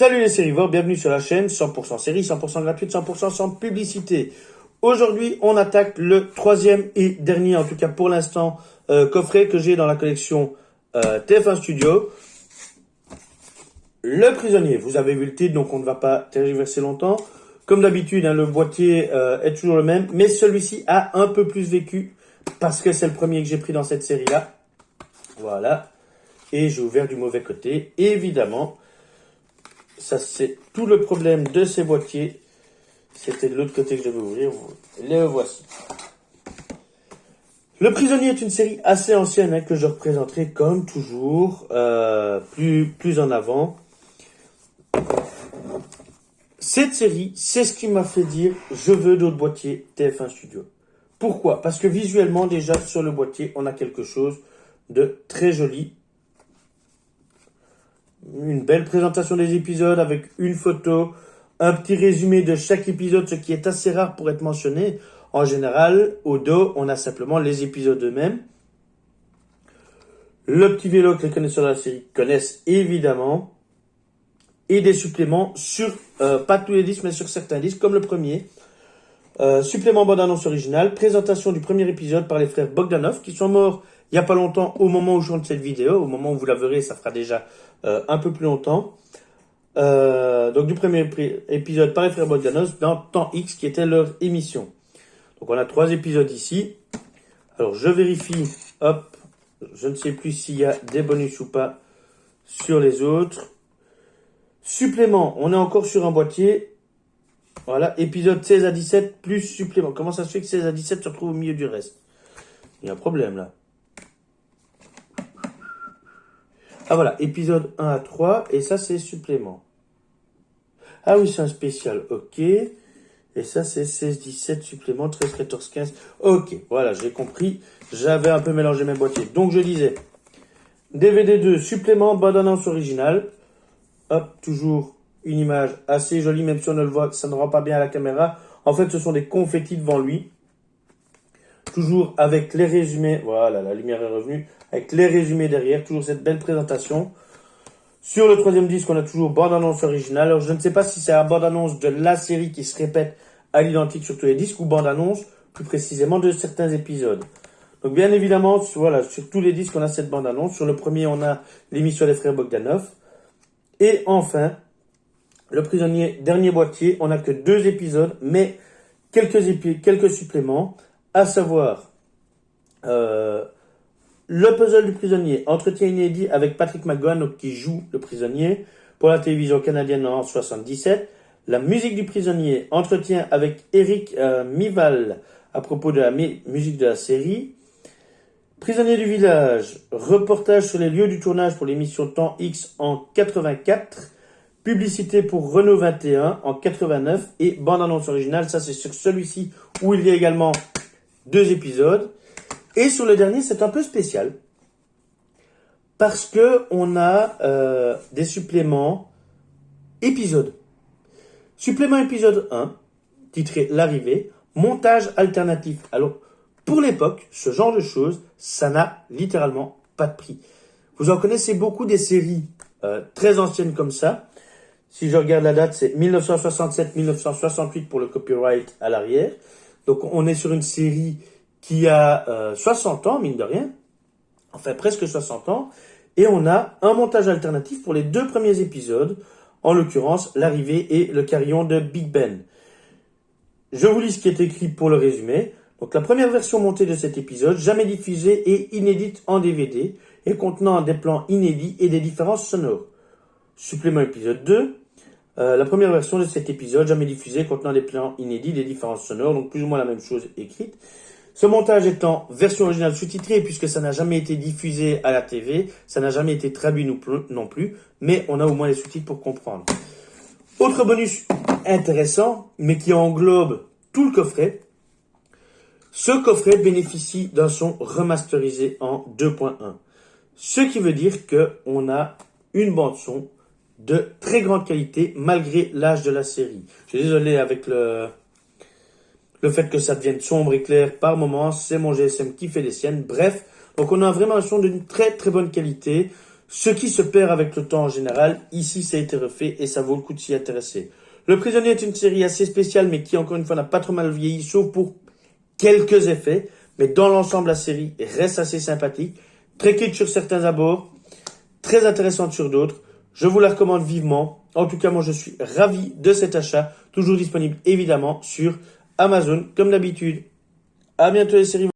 Salut les sérivores, bienvenue sur la chaîne 100% série, 100% gratuite, 100% sans publicité. Aujourd'hui, on attaque le troisième et dernier, en tout cas pour l'instant, coffret que j'ai dans la collection TF1 Studio. Le prisonnier, vous avez vu le titre, donc on ne va pas tergiverser longtemps. Comme d'habitude, le boîtier est toujours le même, mais celui-ci a un peu plus vécu parce que c'est le premier que j'ai pris dans cette série-là. Voilà. Et j'ai ouvert du mauvais côté, évidemment. Ça, c'est tout le problème de ces boîtiers. C'était de l'autre côté que je devais ouvrir. Les voici. Le prisonnier est une série assez ancienne que je représenterai comme toujours, plus en avant. Cette série, c'est ce qui m'a fait dire je veux d'autres boîtiers TF1 Studio. Pourquoi? Parce que visuellement, déjà, sur le boîtier, on a quelque chose de très joli. Une belle présentation des épisodes avec une photo, un petit résumé de chaque épisode, ce qui est assez rare pour être mentionné. En général, au dos, on a simplement les épisodes eux-mêmes. Le petit vélo que les connaisseurs de la série connaissent évidemment. Et des suppléments sur, pas tous les disques, mais sur certains disques, comme le premier. Supplément bande-annonce originale, présentation du premier épisode par les frères Bogdanov, qui sont morts il n'y a pas longtemps au moment où je tourne cette vidéo. Au moment où vous la verrez, ça fera déjà un peu plus longtemps. Donc du premier épisode par les frères Bogdanov dans Temps X, qui était leur émission. Donc on a 3 épisodes ici. Alors je vérifie, hop, je ne sais plus s'il y a des bonus ou pas sur les autres. Supplément, on est encore sur un boîtier. Voilà, épisode 16 à 17 plus supplément. Comment ça se fait que 16 à 17 se retrouve au milieu du reste? Il y a un problème là. Ah voilà, épisode 1 à 3, et ça c'est supplément. Ah oui, c'est un spécial, ok. Et ça c'est 16, 17, supplément, 13, 14, 15. Ok, voilà, j'ai compris. J'avais un peu mélangé mes boîtiers. Donc je disais, DVD 2, supplément, bande-annonce originale. Hop, toujours une image assez jolie, même si on ne le voit, ça ne rend pas bien à la caméra. En fait, ce sont des confettis devant lui. Toujours avec les résumés, voilà, la lumière est revenue, avec les résumés derrière, toujours cette belle présentation. Sur le troisième disque, on a toujours bande-annonce originale. Alors, je ne sais pas si c'est la bande-annonce de la série qui se répète à l'identique sur tous les disques, ou bande-annonce, plus précisément, de certains épisodes. Donc, bien évidemment, voilà, sur tous les disques, on a cette bande-annonce. Sur le premier, on a l'émission des frères Bogdanov. Et enfin, le prisonnier, dernier boîtier, on n'a que 2 épisodes, mais quelques suppléments. À savoir, le puzzle du prisonnier, entretien inédit avec Patrick McGowan, qui joue le prisonnier, pour la télévision canadienne en 1977. La musique du prisonnier, entretien avec Eric Mival, à propos de la musique de la série. Prisonnier du village, reportage sur les lieux du tournage pour l'émission Temps X en 84. Publicité pour Renault 21 en 89. Et bande-annonce originale, ça c'est sur celui-ci où il y a également 2 épisodes. Et sur le dernier, c'est un peu spécial. Parce que on a des suppléments épisodes. Supplément épisode 1, titré L'arrivée, montage alternatif. Alors, pour l'époque, ce genre de choses, ça n'a littéralement pas de prix. Vous en connaissez beaucoup des séries très anciennes comme ça. Si je regarde la date, c'est 1967-1968 pour le copyright à l'arrière. Donc on est sur une série qui a 60 ans, mine de rien. Enfin, presque 60 ans. Et on a un montage alternatif pour les 2 premiers épisodes. En l'occurrence, l'arrivée et le carillon de Big Ben. Je vous lis ce qui est écrit pour le résumé. Donc la première version montée de cet épisode, jamais diffusée et inédite en DVD, et contenant des plans inédits et des différences sonores. Supplément épisode 2. La première version de cet épisode, jamais diffusée, contenant des plans inédits, des différences sonores, donc plus ou moins la même chose écrite. Ce montage étant version originale sous-titrée, puisque ça n'a jamais été diffusé à la TV, ça n'a jamais été traduit non plus, mais on a au moins les sous-titres pour comprendre. Autre bonus intéressant, mais qui englobe tout le coffret, ce coffret bénéficie d'un son remasterisé en 2.1. Ce qui veut dire qu'on a une bande-son de très grande qualité, malgré l'âge de la série. Je suis désolé avec le fait que ça devienne sombre et clair par moments, c'est mon GSM qui fait les siennes. Bref, donc on a vraiment un son d'une très très bonne qualité. Ce qui se perd avec le temps en général, ici ça a été refait et ça vaut le coup de s'y intéresser. Le Prisonnier est une série assez spéciale mais qui encore une fois n'a pas trop mal vieilli sauf pour quelques effets. Mais dans l'ensemble la série reste assez sympathique, très kitsch sur certains abords, très intéressante sur d'autres. Je vous la recommande vivement. En tout cas moi je suis ravi de cet achat, toujours disponible évidemment sur Amazon comme d'habitude. À bientôt les séries.